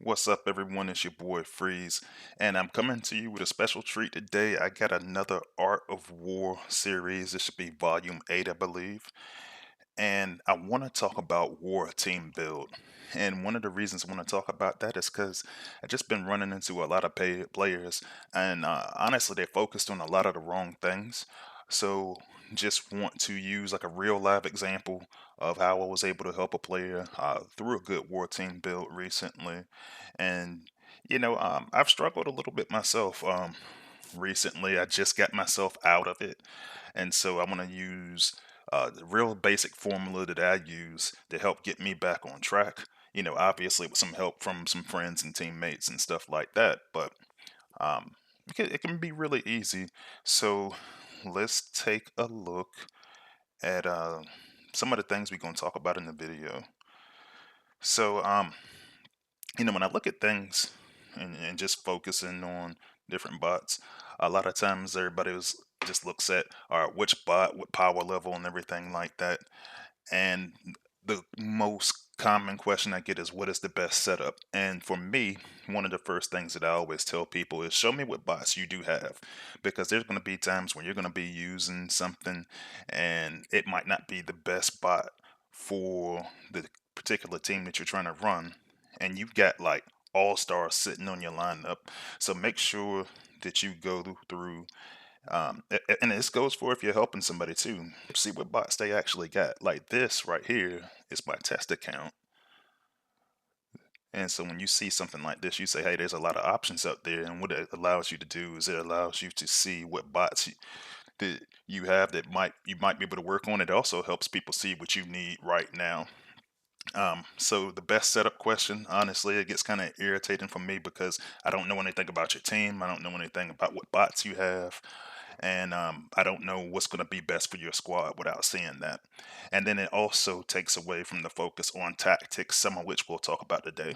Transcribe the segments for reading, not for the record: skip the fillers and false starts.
What's up, everyone? It's your boy Freeze, and I'm coming to you with a special treat today. I got another Art of War series. This should be volume 8, I believe. And I want to talk about War Team Build. And one of the reasons I want to talk about that is because I've just been running into a lot of players, and honestly, they're focused on a lot of the wrong things. So, just want to use like a real live example of how I was able to help a player through a good War Team build recently. And, I've struggled a little bit myself recently. I just got myself out of it. And so I want to use the real basic formula that I use to help get me back on track. Obviously with some help from some friends and teammates and stuff like that. But um, it can be really easy. So let's take a look at some of the things we're going to talk about in the video. So, when I look at things and just focusing on different bots, a lot of times everybody just looks at, all right, which bot, what power level, and everything like that. And the most common question I get is, what is the best setup? And for me, one of the first things that I always tell people is, show me what bots you do have, because there's going to be times when you're going to be using something and it might not be the best bot for the particular team that you're trying to run, and you've got like all stars sitting on your lineup. So make sure that you go through and this goes for if you're helping somebody too. See what bots they actually got. Like this right here is my test account. And so when you see something like this, you say, hey, there's a lot of options out there. And what it allows you to do is it allows you to see what bots that you have that you might be able to work on. It also helps people see what you need right now. So the best setup question, honestly, it gets kind of irritating for me because I don't know anything about your team. I don't know anything about what bots you have, and I don't know what's going to be best for your squad without seeing that. And then it also takes away from the focus on tactics, some of which we'll talk about today.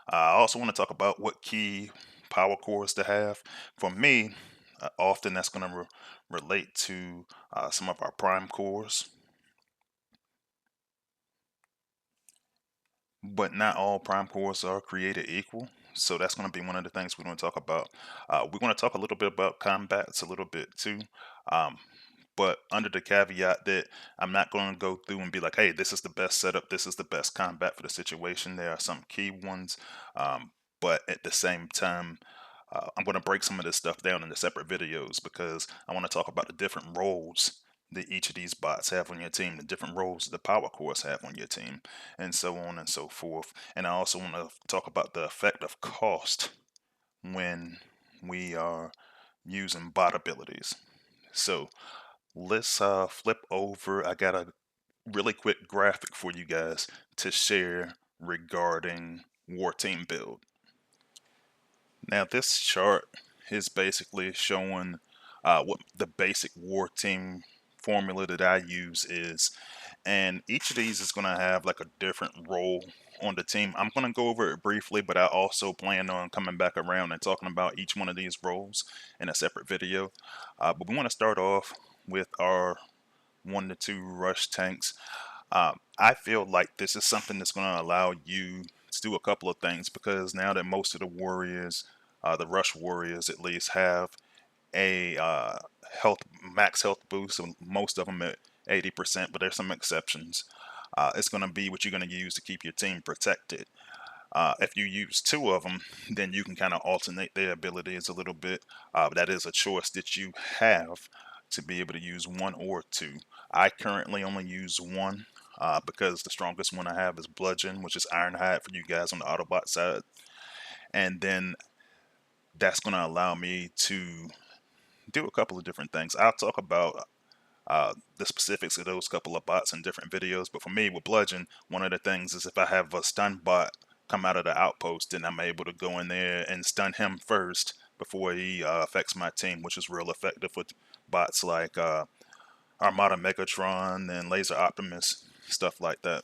I also want to talk about what key power cores to have. For me, often that's going to relate to some of our prime cores, but not all prime cores are created equal. So that's going to be one of the things we're going to talk about. We're going to talk a little bit about combats a little bit too. Um, but under the caveat that I'm not going to go through and be like, hey, this is the best setup, this is the best combat for the situation. There are some key ones, but at the same time, I'm going to break some of this stuff down into separate videos because I want to talk about the different roles that each of these bots have on your team, the different roles the power cores have on your team, and so on and so forth. And I also want to talk about the effect of cost when we are using bot abilities. So let's flip over. I got a really quick graphic for you guys to share regarding War Team Build. Now this chart is basically showing what the basic War Team formula that I use is, and each of these is going to have like a different role on the team. I'm going to go over it briefly, but I also plan on coming back around and talking about each one of these roles in a separate video. But we want to start off with our 1 to 2 rush tanks. I feel like this is something that's going to allow you to do a couple of things, because now that most of the warriors, the rush warriors at least, have a health max health boost, so most of them at 80%, but there's some exceptions. It's going to be what you're going to use to keep your team protected. If you use two of them, then you can kind of alternate their abilities a little bit. That is a choice that you have to be able to use one or two. I currently only use one because the strongest one I have is Bludgeon, which is Ironhide for you guys on the Autobot side. And then that's going to allow me to do a couple of different things. I'll talk about the specifics of those couple of bots in different videos. But for me, with Bludgeon, one of the things is if I have a stun bot come out of the outpost, then I'm able to go in there and stun him first before he affects my team, which is real effective with bots like Armada Megatron and Laser Optimus, stuff like that.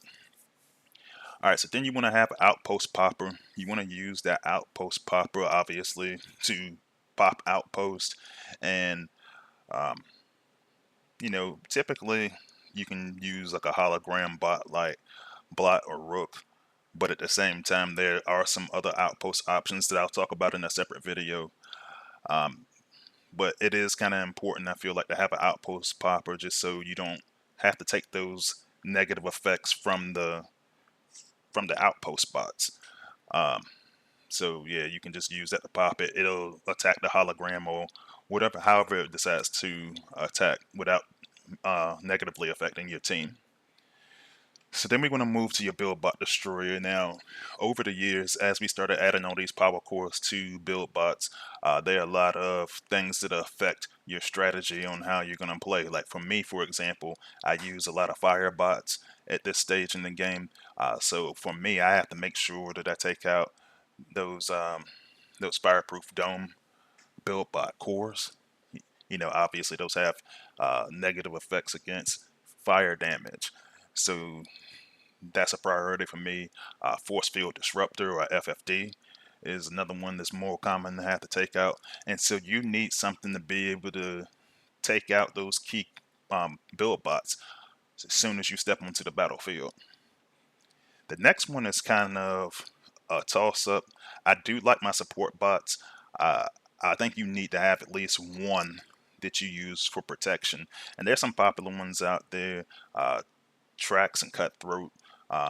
Alright, so then you want to have Outpost Popper. You want to use that Outpost Popper, obviously, to pop Outpost. And typically you can use like a hologram bot like Blot or Rook, but at the same time, there are some other outpost options that I'll talk about in a separate video. But it is kind of important, I feel like, to have an outpost popper just so you don't have to take those negative effects from the outpost bots. So yeah, you can just use that to pop it. It'll attack the hologram or whatever, however it decides to attack without negatively affecting your team. So then we're going to move to your build bot destroyer. Now, over the years, as we started adding all these power cores to build bots, there are a lot of things that affect your strategy on how you're going to play. Like for me, for example, I use a lot of fire bots at this stage in the game. So for me, I have to make sure that I take out those fireproof dome build bot cores. Obviously those have negative effects against fire damage. So that's a priority for me. Force field disruptor, or FFD, is another one that's more common to have to take out. And so you need something to be able to take out those key build bots as soon as you step onto the battlefield. The next one is kind of a toss up. I do like my support bots. Uh, I think you need to have at least one that you use for protection. And there's some popular ones out there. Tracks and Cutthroat.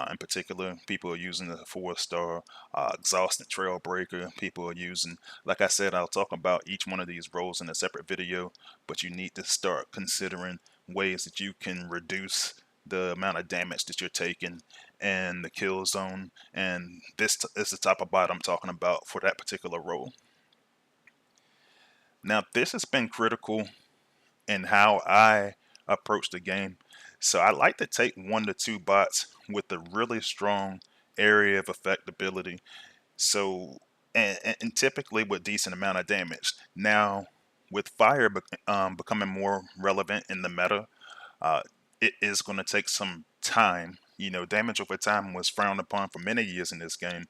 In particular, people are using the 4-star Exhaust and Trailbreaker. People are using, like I said, I'll talk about each one of these roles in a separate video, but you need to start considering ways that you can reduce the amount of damage that you're taking and the kill zone. And this is the type of bot I'm talking about for that particular role. Now, this has been critical in how I approach the game. So I like to take 1 to 2 bots with a really strong area of affectability. So and typically with decent amount of damage. Now with fire becoming more relevant in the meta, uh, it is going to take some time. Damage over time was frowned upon for many years in this game,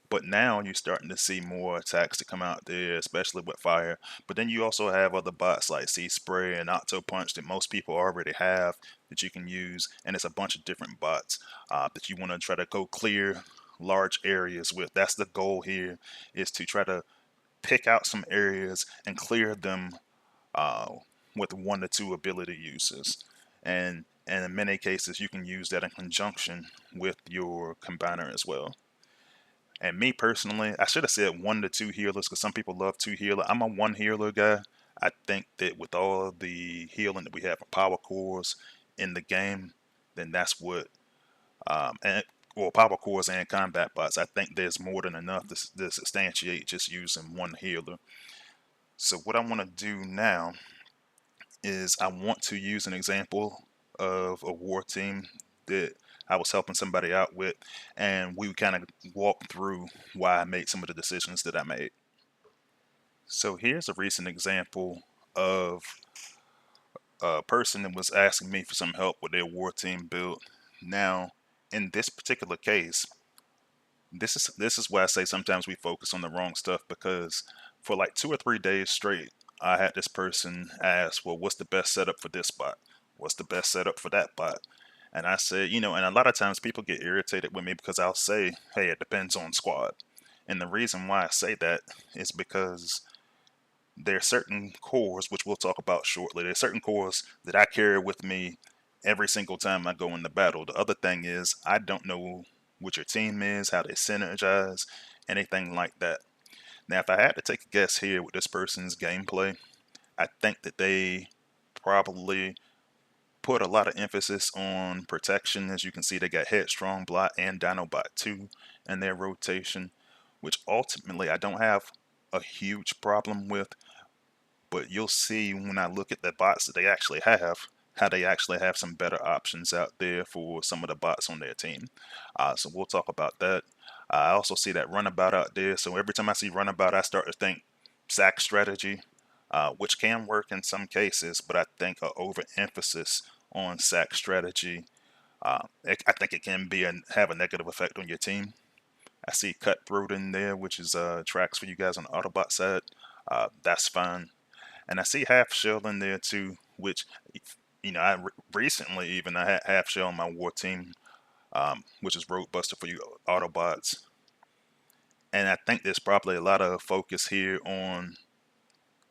but now you're starting to see more attacks to come out there, especially with fire. But then you also have other bots like Sea Spray and Octo Punch that most people already have that you can use, and it's a bunch of different bots that you want to try to go clear large areas with. That's the goal here, is to try to pick out some areas and clear them uh, with 1 to 2 ability uses. And in many cases, you can use that in conjunction with your combiner as well. And me personally, I should have said 1 to 2 healers because some people love 2 healer. I'm a 1 healer guy. I think that with all the healing that we have for power cores in the game, then that's what and well, power cores and combat bots. I think there's more than enough to substantiate just using 1 healer. So what I want to do now is I want to use an example of a war team that I was helping somebody out with, and we kind of walk through why I made some of the decisions that I made. So here's a recent example of a person that was asking me for some help with their war team build. Now, in this particular case, this is why I say sometimes we focus on the wrong stuff, because for like 2 or 3 days straight, I had this person ask, well, what's the best setup for this bot? What's the best setup for that bot? And I said, and a lot of times people get irritated with me because I'll say, hey, it depends on squad. And the reason why I say that is because there are certain cores, which we'll talk about shortly. There are certain cores that I carry with me every single time I go into battle. The other thing is, I don't know what your team is, how they synergize, anything like that. Now, if I had to take a guess here with this person's gameplay, I think that they probably put a lot of emphasis on protection. As you can see, they got Headstrong Blot and Dinobot 2 in their rotation, which ultimately I don't have a huge problem with, but you'll see when I look at the bots that they actually have, how they actually have some better options out there for some of the bots on their team. So we'll talk about that. I also see that runabout out there. So every time I see runabout, I start to think sack strategy, which can work in some cases, but I think an overemphasis on sack strategy, I think it can have a negative effect on your team. I see Cutthroat in there, which is tracks for you guys on the Autobot side. That's fine. And I see Half Shell in there too, which, I recently even I had Half Shell on my war team. which is Roadbuster for you Autobots. And I think there's probably a lot of focus here on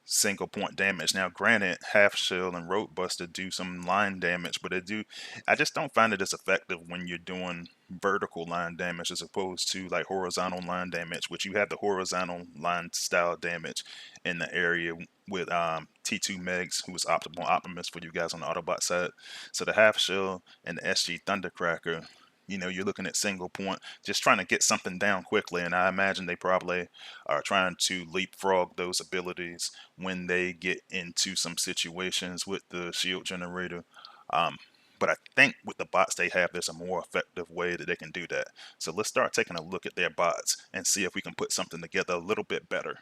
single point damage. Now, granted, Half Shell and Roadbuster do some line damage, but I just don't find it as effective when you're doing vertical line damage as opposed to like horizontal line damage, which you have the horizontal line style damage in the area with T2 Megs, who is Optimal Optimus for you guys on the Autobot side. So the Half Shell and the SG Thundercracker, you're looking at single point, just trying to get something down quickly. And I imagine they probably are trying to leapfrog those abilities when they get into some situations with the shield generator. Um, but I think with the bots they have, there's a more effective way that they can do that. So let's start taking a look at their bots and see if we can put something together a little bit better.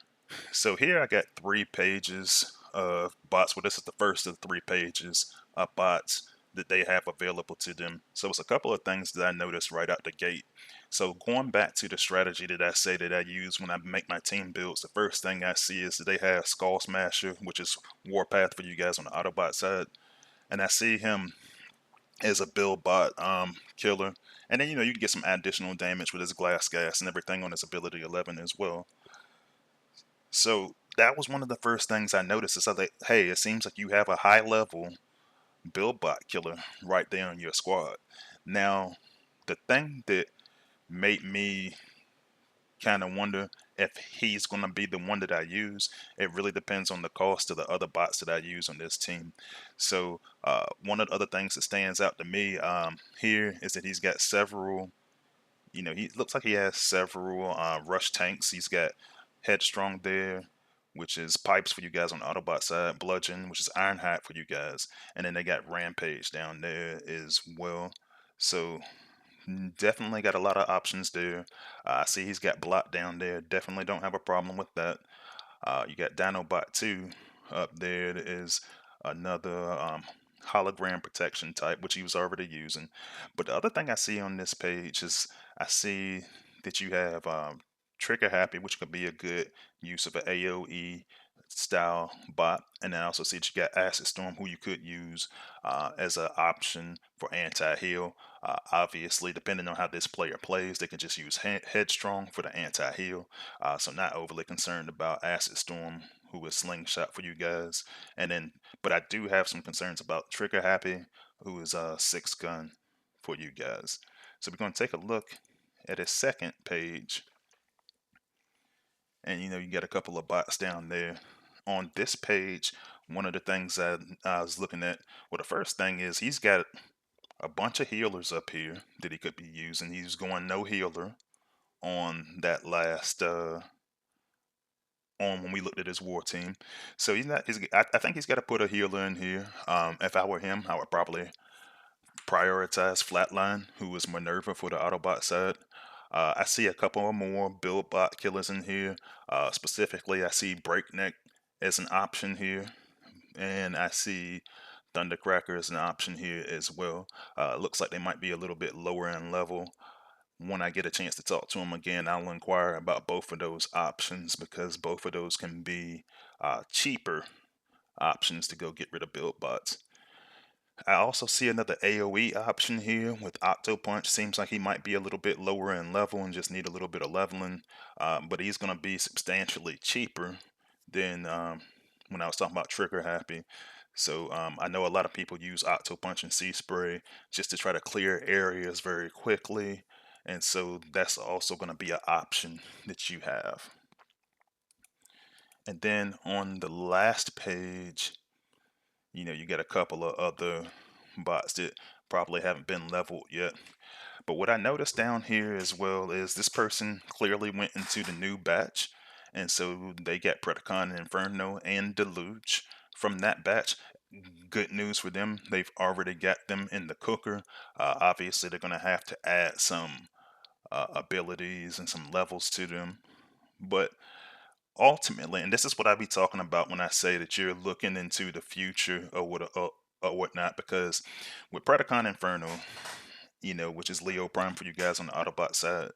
So here I got 3 pages of bots. Well, this is the first of 3 pages of bots that they have available to them. So it's a couple of things that I noticed right out the gate. So going back to the strategy that I say that I use when I make my team builds, the first thing I see is that they have Skull Smasher, which is Warpath for you guys on the Autobot side. And I see him as a build bot killer. And then, you can get some additional damage with his glass gas and everything on his ability 11 as well. So that was one of the first things I noticed is I like, hey, it seems like you have a high level build bot killer right there in your squad. Now, the thing that made me kind of wonder if he's going to be the one that I use, it really depends on the cost of the other bots that I use on this team. So, one of the other things that stands out to me here is that he's got several, he looks like he has several rush tanks. He's got Headstrong there, which is pipes for you guys on the Autobot side, Bludgeon, which is Ironhide for you guys, and then they got Rampage down there as well. So definitely got a lot of options there. I see he's got Blot down there. Definitely don't have a problem with that. You got Dinobot 2 up there. That is another hologram protection type, which he was already using. But the other thing I see on this page is I see that you have Trigger Happy, which could be a good use of an AoE style bot. And then I also see that you got Acid Storm, who you could use as an option for anti-heal. Obviously, depending on how this player plays, they can just use Headstrong for the anti-heal. So not overly concerned about Acid Storm, who is Slingshot for you guys. And then, but I do have some concerns about Trigger Happy, who is Six Gun for you guys. So we're going to take a look at his second page. And you got a couple of bots down there. On this page, one of the things I was looking at, well, the first thing is he's got a bunch of healers up here that he could be using. He's going no healer on that last on when we looked at his war team. So he's not. I think he's got to put a healer in here. If I were him, I would probably prioritize Flatline, who is Minerva for the Autobot side. I see a couple of more build bot killers in here. Specifically, I see Breakneck as an option here, and I see Thundercracker as an option here as well. Looks like they might be a little bit lower in level. When I get a chance to talk to them again, I'll inquire about both of those options because both of those can be cheaper options to go get rid of build bots. I also see another AoE option here with Octo Punch. Seems like he might be a little bit lower in level and just need a little bit of leveling, but he's going to be substantially cheaper than when I was talking about Trigger Happy. So I know a lot of people use Octo Punch and Sea Spray just to try to clear areas very quickly, and so that's also going to be an option that you have. And then on the last page, you get a couple of other bots that probably haven't been leveled yet. But what I noticed down here as well is this person clearly went into the new batch, and so they got Predacon, Inferno, and Deluge from that batch. Good news for them, they've already got them in the cooker. Obviously, they're going to have to add some abilities and some levels to them. But ultimately, and this is what I be talking about when I say that you're looking into the future or whatnot, because with Predacon Inferno, which is Leo Prime for you guys on the Autobot side,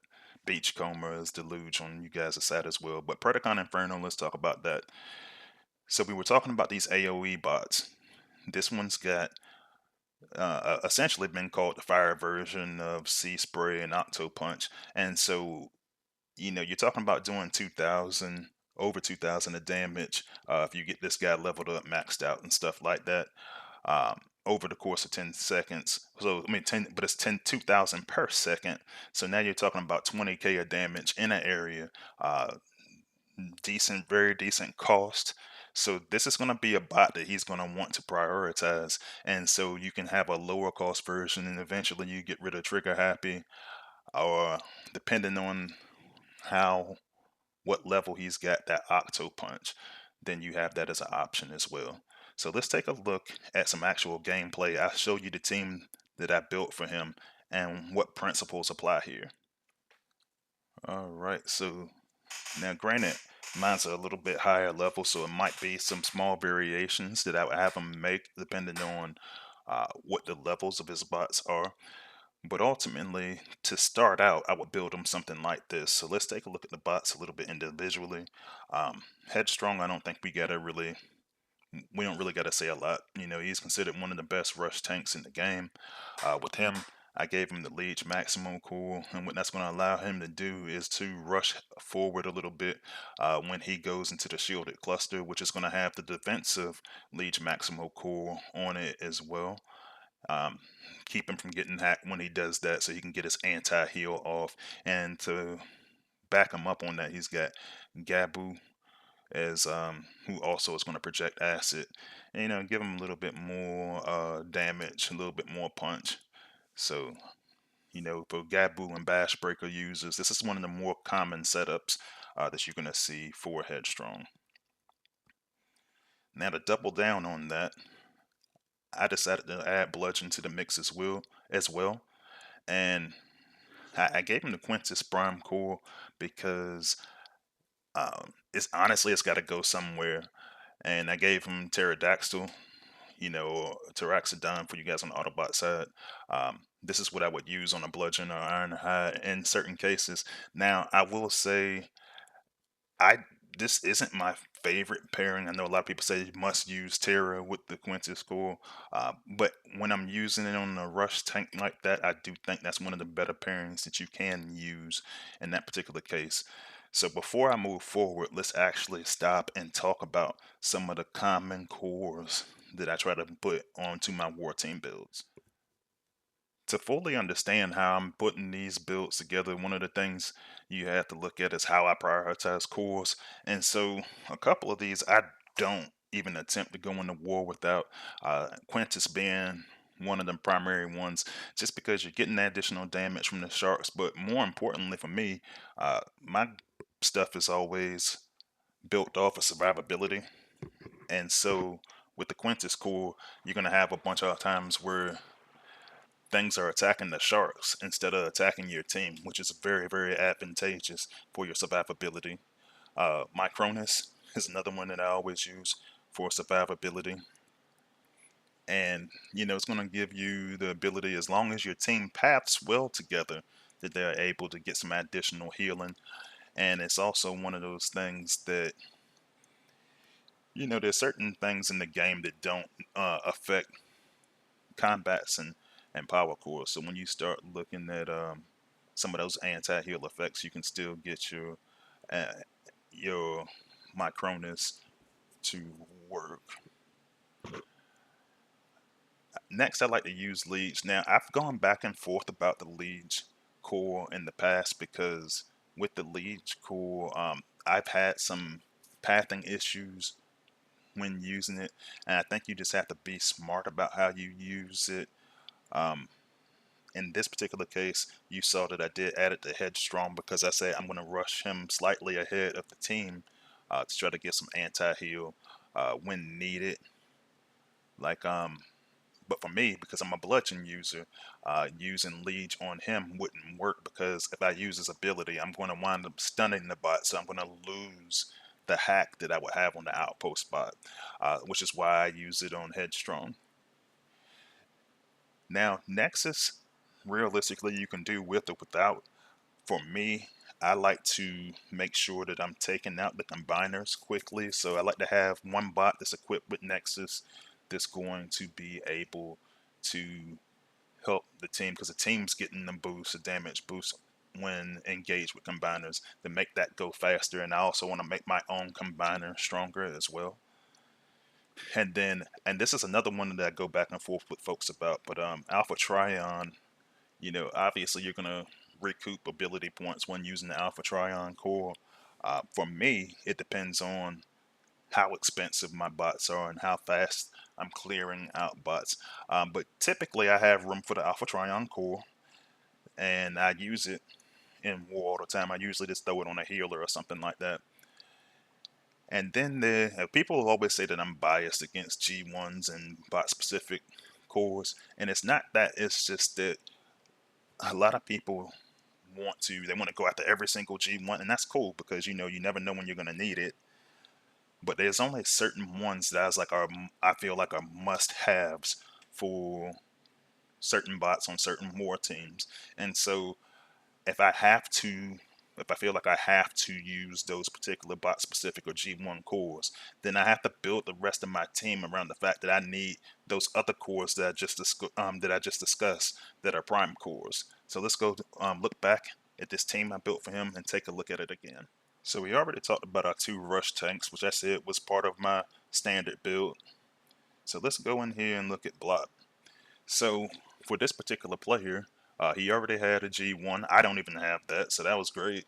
Beachcomber is Deluge on you guys' side as well. But Predacon Inferno, let's talk about that. So we were talking about these AoE bots. This one's got essentially been called the fire version of Sea Spray and Octo Punch. And so, you're talking about doing 2,000, over 2,000 of damage if you get this guy leveled up, maxed out, and stuff like that. Over the course of 10 seconds. So, I mean, 10, but it's 2,000 per second. So now you're talking about 20K of damage in an area. Uh, Decent, very decent cost. So this is going to be a bot that he's going to want to prioritize. And so you can have a lower cost version and eventually you get rid of Trigger Happy, or depending on how what level he's got that Octo Punch, then you have that as an option as well. So let's take a look at some actual gameplay. I'll show you the team that I built for him and what principles apply here. Alright, so now granted, mine's a little bit higher level, so it might be some small variations that I would have him make depending on what the levels of his bots are. But ultimately, to start out, I would build him something like this. So let's take a look at the bots a little bit individually. Headstrong, I don't think we don't really got to say a lot. He's considered one of the best rush tanks in the game. With him, I gave him the Leech Maximum Core, and what that's going to allow him to do is to rush forward a little bit when he goes into the shielded cluster, which is going to have the defensive Leech Maximum Core on it as well. Um, keep him from getting hacked when he does that, so he can get his anti-heal off. And to back him up on that, he's got Gabu as who also is going to project acid, and give him a little bit more damage, a little bit more punch. So for Gabu and Bash Breaker users, this is one of the more common setups that you're going to see for Headstrong. Now to double down on that, I decided to add Bludgeon to the mix as well, and I gave him the Quintus Prime Core because it's got to go somewhere, and I gave him Pterodactyl, or Taraxodon for you guys on the Autobot side. This is what I would use on a Bludgeon or Ironhide in certain cases. Now, I will say, I this isn't my favorite pairing. I know a lot of people say you must use Terra with the Quintus Core, but when I'm using it on a rush tank like that, I do think that's one of the better pairings that you can use in that particular case. So before I move forward, let's actually stop and talk about some of the common cores that I try to put onto my war team builds. To fully understand how I'm putting these builds together, one of the things you have to look at is how I prioritize cores. And so a couple of these I don't even attempt to go into war without, Quintus being one of the primary ones, just because you're getting that additional damage from the sharks. But more importantly for me, my stuff is always built off of survivability. And so with the Quintus core, you're going to have a bunch of times where things are attacking the sharks instead of attacking your team, which is very, very advantageous for your survivability. Micronus is another one that I always use for survivability. And, it's going to give you the ability, as long as your team paths well together, that they're able to get some additional healing. And it's also one of those things that, there's certain things in the game that don't affect combats and power cores. So when you start looking at some of those anti-heal effects, you can still get uh, your Micronus to work. Next, I like to use leads. Now, I've gone back and forth about the leads core in the past because with the leads core, I've had some pathing issues when using it, and I think you just have to be smart about how you use it. Um, in this particular case, you saw that I did add it to Headstrong because I said I'm going to rush him slightly ahead of the team to try to get some anti-heal when needed. Like, but for me, because I'm a bludgeon user, using Leech on him wouldn't work because if I use his ability, I'm going to wind up stunning the bot, so I'm going to lose the hack that I would have on the outpost bot, which is why I use it on Headstrong. Now, Nexus, realistically, you can do with or without. For me, I like to make sure that I'm taking out the combiners quickly. So I like to have one bot that's equipped with Nexus that's going to be able to help the team, because the team's getting the boost, the damage boost when engaged with combiners to make that go faster. And I also want to make my own combiner stronger as well. And this is another one that I go back and forth with folks about, but Alpha Trion, obviously you're gonna recoup ability points when using the Alpha Trion core. For me, it depends on how expensive my bots are and how fast I'm clearing out bots. But typically, I have room for the Alpha Trion core, and I use it in war all the time. I usually just throw it on a healer or something like that. And then people always say that I'm biased against G1s and bot specific cores, and it's not that. It's just that a lot of people they want to go after every single G1, and that's cool because you never know when you're going to need it. But there's only certain ones that I feel like are must haves for certain bots on certain war teams. And so if I have to, if I feel like I have to use those particular bot specific or G1 cores, then I have to build the rest of my team around the fact that I need those other cores that I just discussed that are prime cores. So let's go look back at this team I built for him and take a look at it again. So we already talked about our 2 rush tanks, which I said was part of my standard build. So let's go in here and look at block. So for this particular player, he already had a G1. I don't even have that, so that was great.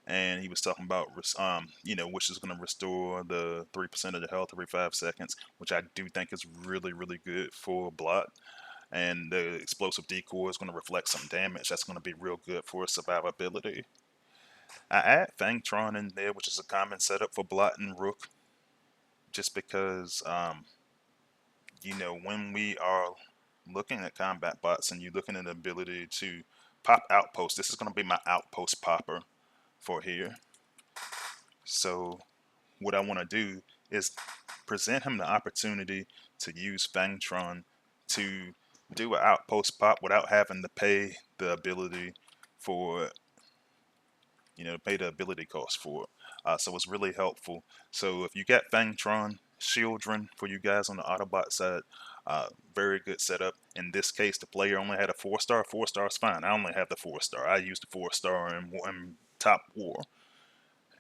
And he was talking about, which is going to restore the 3% of the health every 5 seconds, which I do think is really, really good for block. And the explosive decoy is going to reflect some damage. That's going to be real good for survivability. I add Fangtron in there, which is a common setup for Blot and Rook, just because, when we are looking at combat bots and you're looking at the ability to pop outposts, this is going to be my outpost popper for here. So what I want to do is present him the opportunity to use Fangtron to do an outpost pop without having to pay the ability for pay the ability cost for it. So it's really helpful. So if you got Fangtron, Shieldren for you guys on the Autobot side, very good setup. In this case, the player only had a 4-star. 4-star is fine. I only have the 4-star. I used the 4-star in Top War.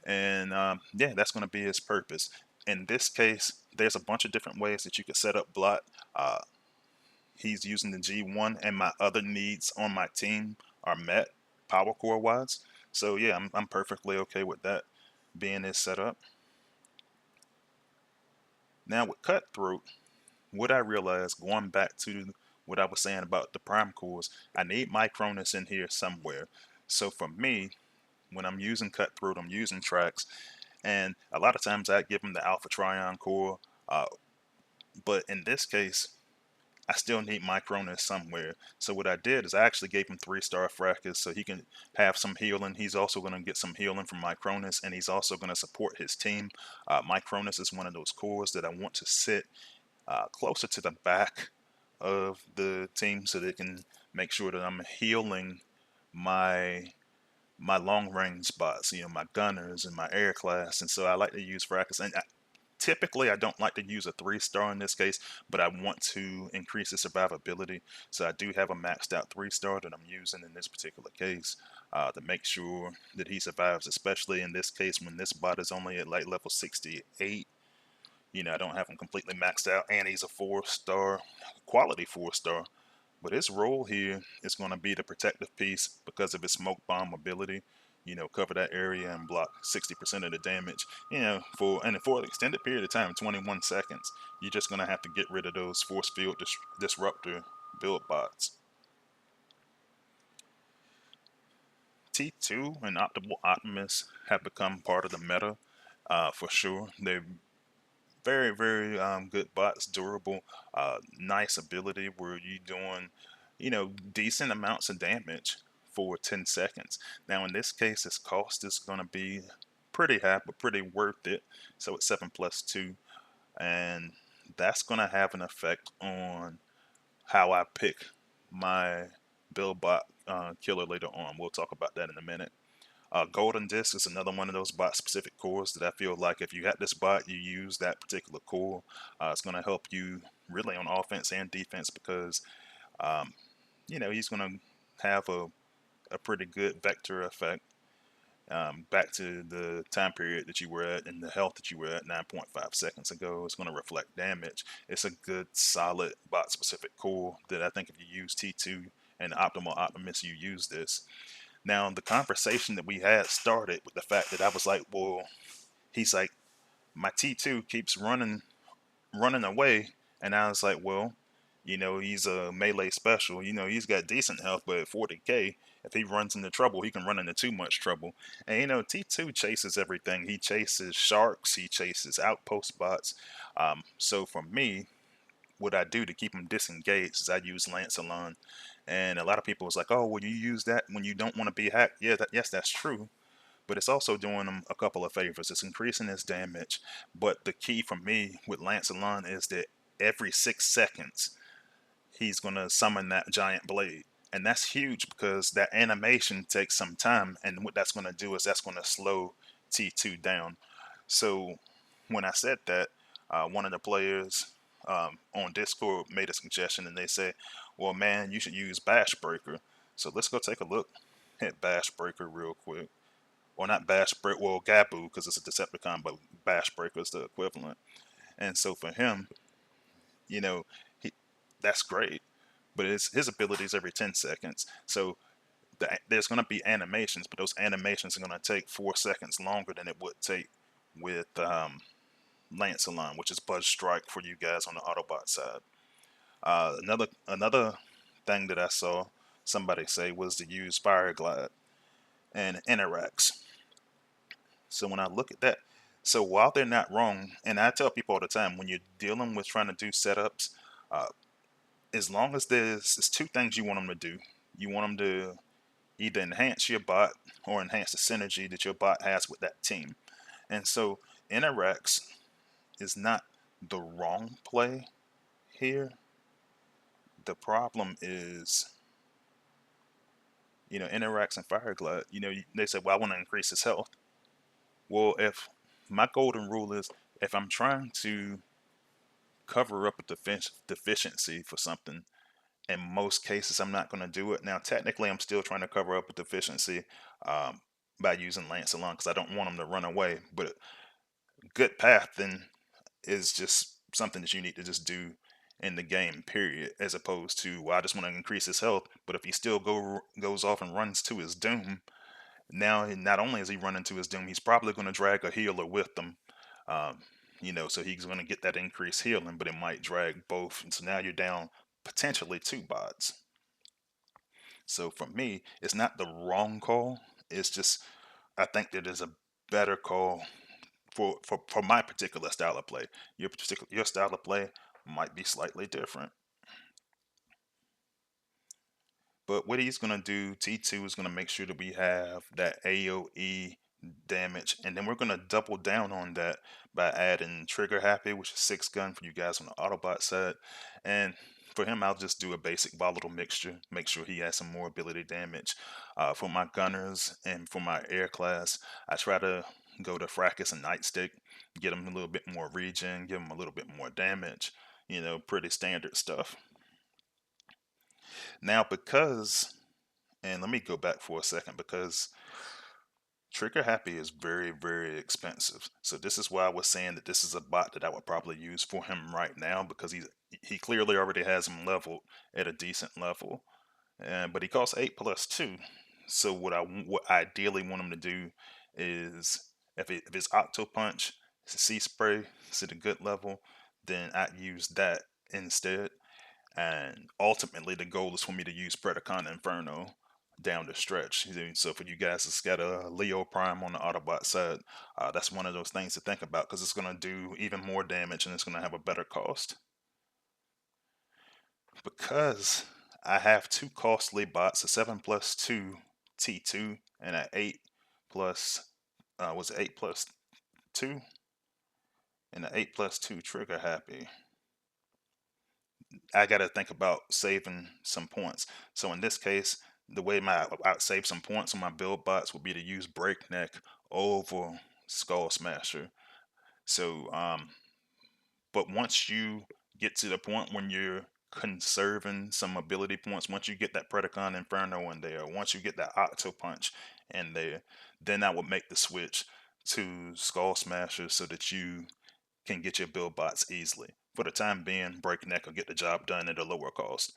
And yeah, that's going to be his purpose. In this case, there's a bunch of different ways that you could set up Blot. He's using the G1, and my other needs on my team are met power core wise. So yeah, I'm perfectly okay with that being his setup. Now with Cutthroat, what I realized going back to what I was saying about the prime cores, I need Micronus in here somewhere. So for me, when I'm using Cutthroat, I'm using tracks, and a lot of times I give him the Alpha Trion core, but in this case, I still need Micronus somewhere. So what I did is I actually gave him 3-star fracas so he can have some healing. He's also going to get some healing from Micronus, and he's also going to support his team. Micronus is one of those cores that I want to sit closer to the back of the team so they can make sure that I'm healing my long range spots, my gunners and my air class. And so I like to use fracas. And typically I don't like to use a 3-star in this case, but I want to increase the survivability. So I do have a maxed out 3-star that I'm using in this particular case to make sure that he survives, especially in this case when this bot is only at like level 68. I don't have him completely maxed out, and he's a 4-star, quality 4-star. But his role here is going to be the protective piece because of his smoke bomb ability. Cover that area and block 60% of the damage. For an extended period of time, 21 seconds. You're just going to have to get rid of those force field disruptor build bots. T2 and Optimal Optimus have become part of the meta for sure. They're very, very good bots, durable, nice ability where you're doing, decent amounts of damage for 10 seconds. Now, in this case, its cost is going to be pretty high, but pretty worth it. So it's 7 plus 2, and that's going to have an effect on how I pick my build bot killer later on. We'll talk about that in a minute. Golden Disc is another one of those bot specific cores that I feel like if you had this bot, you use that particular core. It's going to help you really on offense and defense because Um, he's going to have a pretty good vector effect back to the time period that you were at and the health that you were at 9.5 seconds ago. It's going to reflect damage. It's a good, solid bot specific core that I think if you use T2 and Optimal Optimus, you use this. Now, the conversation that we had started with the fact that I was like, well, he's like, my T2 keeps running away, and I was like, well, he's a melee special. He's got decent health, but at 40k, if he runs into trouble, he can run into too much trouble. And T2 chases everything. He chases sharks. He chases outpost bots. So for me, what I do to keep him disengaged is I use Lancelon. And a lot of people was like, oh, well, you use that when you don't want to be hacked. Yeah, yes, that's true, but it's also doing him a couple of favors. It's increasing his damage, but the key for me with Lancelon is that every 6 seconds he's going to summon that giant blade. And that's huge because that animation takes some time, and what that's going to do is that's going to slow T2 down. So when I said that, one of the players on Discord made a suggestion, and they said, well, man, you should use Bash Breaker. So let's go take a look at Bash Breaker real quick. Or not Bash Breaker, well, Gabu, because it's a Decepticon, but Bash Breaker is the equivalent. And so for him, you know, he, that's great. But it's his abilities every 10 seconds. So there's going to be animations, but those animations are going to take 4 seconds longer than it would take with Lancelon, which is Buzz Strike for you guys on the Autobot side. Another thing that I saw somebody say was to use Fire Glide and Interax. So when I look at that, so while they're not wrong, and I tell people all the time, when you're dealing with trying to do setups, uh, as long as there's two things you want them to do. You want them to either enhance your bot or enhance the synergy that your bot has with that team. And so Interax is not the wrong play here. The problem is, Interax and Fireglide, they say, well, I want to increase his health. Well, if my golden rule is if I'm trying to cover up a deficiency for something, in most cases, I'm not going to do it. Now, technically, I'm still trying to cover up a deficiency um, by using Lancelot because I don't want him to run away. But good path then is just something that you need to just do in the game, period, as opposed to, well, I just want to increase his health. But if he still goes off and runs to his doom, now not only is he running to his doom, he's probably going to drag a healer with him. Um, so he's going to get that increased healing, but it might drag both. And so now you're down potentially two bots. So for me, it's not the wrong call. It's just I think that there's a better call for my particular style of play. Your style of play might be slightly different. But what he's going to do, T2 is going to make sure that we have that AoE damage. And then we're going to double down on that by adding Trigger Happy, which is 6 gun for you guys on the Autobot side. And for him, I'll just do a basic volatile mixture, make sure he has some more ability damage. For my gunners and for my air class, I try to go to Fracas and Nightstick, get him a little bit more regen, give him a little bit more damage. Pretty standard stuff. Now, and let me go back for a second because Trigger Happy is very, very expensive. So this is why I was saying that this is a bot that I would probably use for him right now because he clearly already has him leveled at a decent level, and but he costs 8+2. So what I ideally want him to do is if it's Octo Punch, Sea Spray is at a good level, then I'd use that instead. And ultimately, the goal is for me to use Predacon Inferno down the stretch. So for you guys that's got a Leo Prime on the Autobot side, that's one of those things to think about because it's going to do even more damage and it's going to have a better cost. Because I have two costly bots, a 7+2 T2 and an 8 plus, was it 8+2? And an 8+2 Trigger Happy. I got to think about saving some points. So in this case, the way I'd save some points on my build bots would be to use Breakneck over Skull Smasher. So, but once you get to the point when you're conserving some ability points. Once you get that Predacon Inferno in there, once you get that Octo Punch in there, then I would make the switch to Skull Smasher so that you can get your build bots easily. For the time being, Breakneck will get the job done at a lower cost.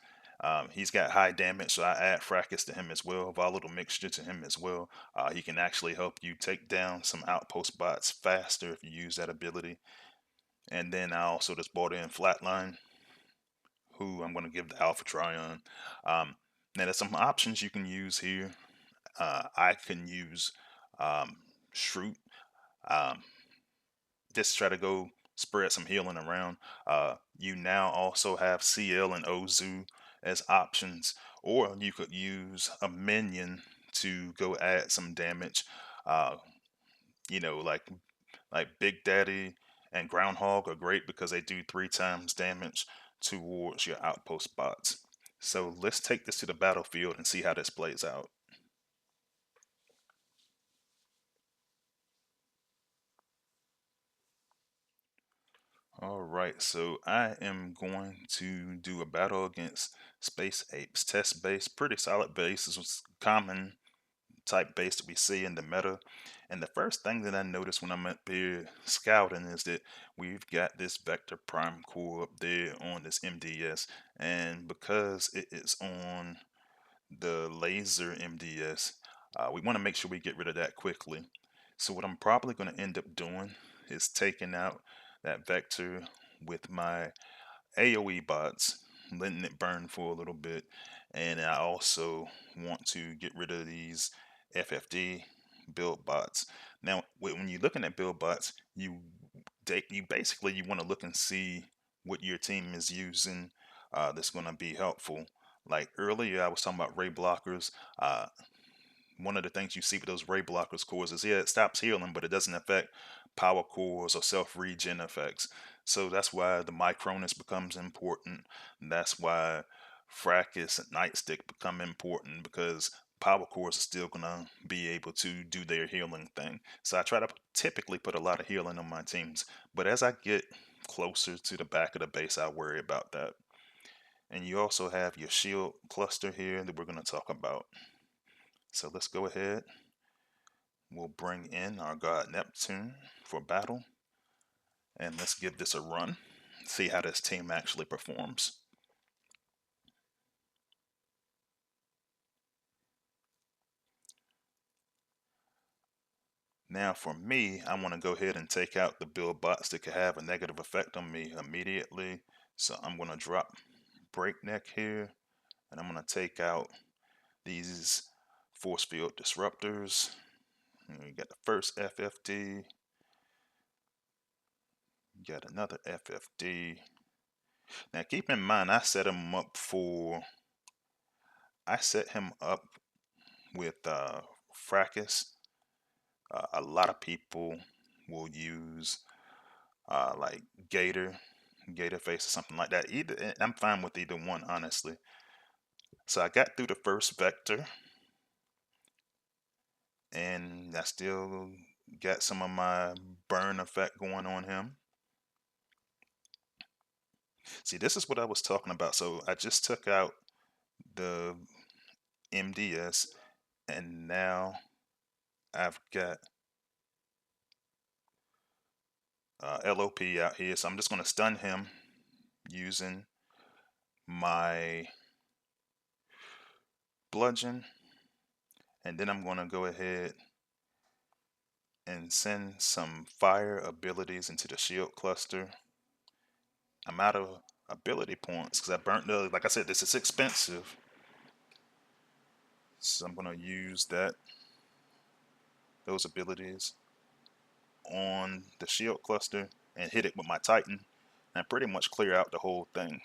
He's got high damage, so I add Fracas to him as well, Volatile Mixture to him as well. He can actually help you take down some outpost bots faster if you use that ability. And then I also just bought in Flatline, who I'm going to give the Alpha Trion. Now there's some options you can use here. I can use um, Shroot. Um, just try to go spread some healing around. You now also have CL and Ozu as options, or you could use a minion to go add some damage. Uh, you know, like Big Daddy and Groundhog are great because they do 3 times damage towards your outpost bots. So let's take this to the battlefield and see how this plays out. Alright, so I am going to do a battle against Space Apes. Test base, pretty solid base. This was common type base that we see in the meta. And the first thing that I noticed when I'm up here scouting is that we've got this Vector Prime Core up there on this MDS. And because it is on the laser MDS, we want to make sure we get rid of that quickly. So what I'm probably going to end up doing is taking out that Vector with my AoE bots, letting it burn for a little bit, and I also want to get rid of these FFD build bots. Now, when you're looking at build bots, you basically you want to look and see what your team is using that's going to be helpful. Like earlier, I was talking about ray blockers. One of the things you see with those ray blockers cores is it stops healing, but it doesn't affect power cores or self regen effects. So that's why the Micronus becomes important. That's why Fracas and Nightstick become important because power cores are still gonna be able to do their healing thing. So I try to typically put a lot of healing on my teams, but as I get closer to the back of the base, I worry about that. And you also have your shield cluster here that we're gonna talk about. So let's go ahead. We'll bring in our god Neptune for battle. And let's give this a run. See how this team actually performs. Now for me, I want to go ahead and take out the build bots that could have a negative effect on me immediately. So I'm going to drop Breakneck here. And I'm going to take out these force field disruptors. And we got the first FFD. Got another FFD. Now keep in mind, I set him up with Fracas. A lot of people will use like Gator Face or something like that. I'm fine with either one, honestly. So I got through the first vector, and I still got some of my burn effect going on him. See, this is what I was talking about. So I just took out the MDS, and now I've got LOP out here. So I'm just going to stun him using my bludgeon, and then I'm going to go ahead and send some fire abilities into the shield cluster. I'm out of ability points because I burnt the, like I said, this is expensive. So I'm going to use those abilities on the shield cluster and hit it with my Titan and pretty much clear out the whole thing.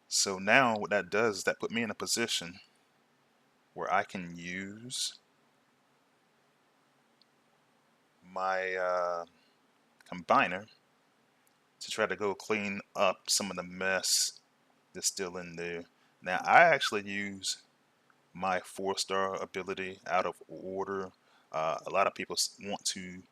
So now what that does is that put me in a position where I can use my combiner to try to go clean up some of the mess that's still in there. Now I actually use my 4-star ability out of order. A lot of people want to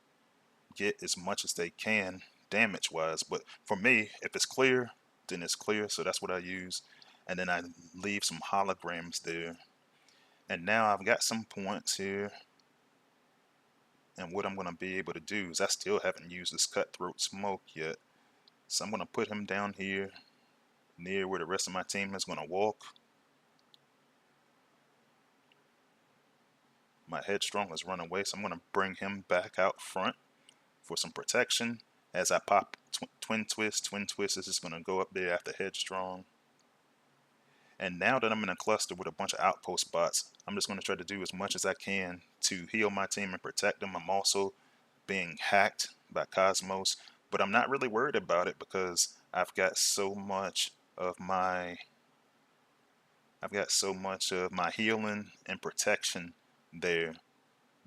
get as much as they can damage wise, but for me, if it's clear, then it's clear, so that's what I use. And then I leave some holograms there. And now I've got some points here. And what I'm going to be able to do is I still haven't used this cutthroat smoke yet. So I'm going to put him down here near where the rest of my team is going to walk. My headstrong is running away, so I'm going to bring him back out front for some protection. As I pop twin twist is just going to go up there after headstrong. And now that I'm in a cluster with a bunch of outpost bots, I'm just going to try to do as much as I can to heal my team and protect them. I'm also being hacked by Cosmos, but I'm not really worried about it because I've got so much of my healing and protection there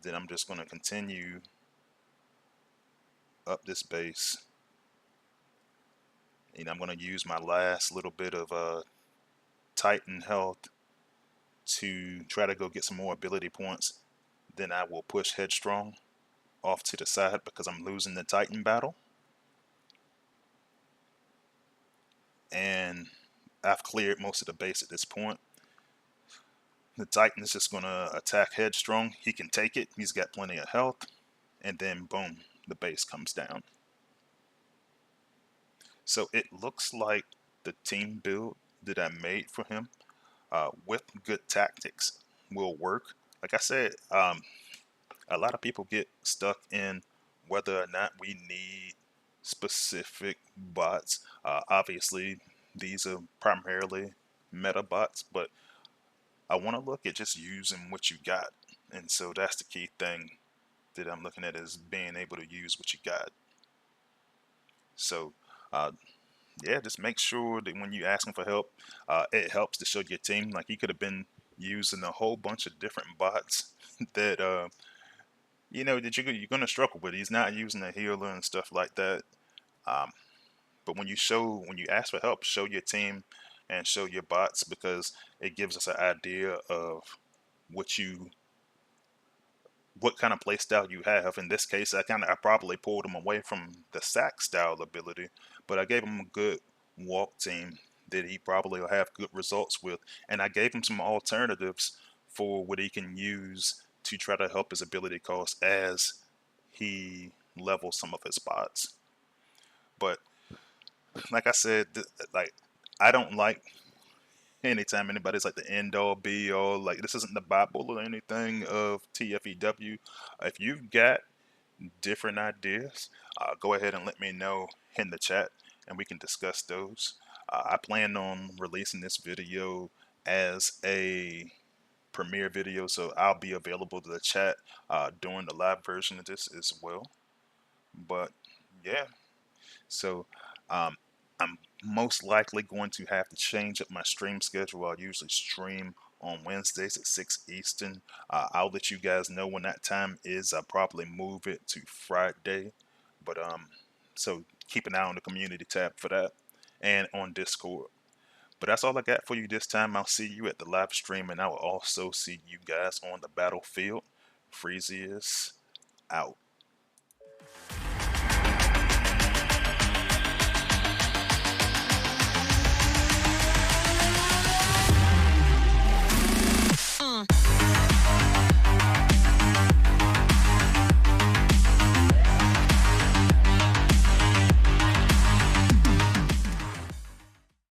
that I'm just going to continue up this base. And I'm going to use my last little bit of Titan health to try to go get some more ability points. Then I will push Headstrong off to the side because I'm losing the Titan battle. And I've cleared most of the base at this point. The Titan is just going to attack Headstrong. He can take it. He's got plenty of health. And then boom, the base comes down. So it looks like the team build that I made for him with good tactics will work. Like I said, a lot of people get stuck in whether or not we need specific bots. Obviously, these are primarily meta bots, but I want to look at just using what you got. And so that's the key thing that I'm looking at, is being able to use what you got. So, yeah, just make sure that when you're asking for help, it helps to show your team. Like, he could have been using a whole bunch of different bots that that you're gonna struggle with. He's not using a healer and stuff like that. But when you ask for help, show your team and show your bots, because it gives us an idea of what kind of play style you have. In this case, I probably pulled him away from the sack style ability, but I gave him a good walk team that he probably will have good results with, and I gave him some alternatives for what he can use to try to help his ability cost as he levels some of his spots. But like I said, like, I don't like anytime anybody's like the end all be all. Like, this isn't the Bible or anything of TFEW. If you've got different ideas, go ahead and let me know in the chat and we can discuss those. I plan on releasing this video as a premiere video, so I'll be available to the chat during the live version of this as well. But yeah, so I'm most likely going to have to change up my stream schedule. I'll usually stream on Wednesdays at 6 Eastern. I'll let you guys know when that time is. I'll probably move it to Friday. But so keep an eye on the community tab for that, and on Discord. But that's all I got for you this time. I'll see you at the live stream, and I will also see you guys on the battlefield. Freezius out.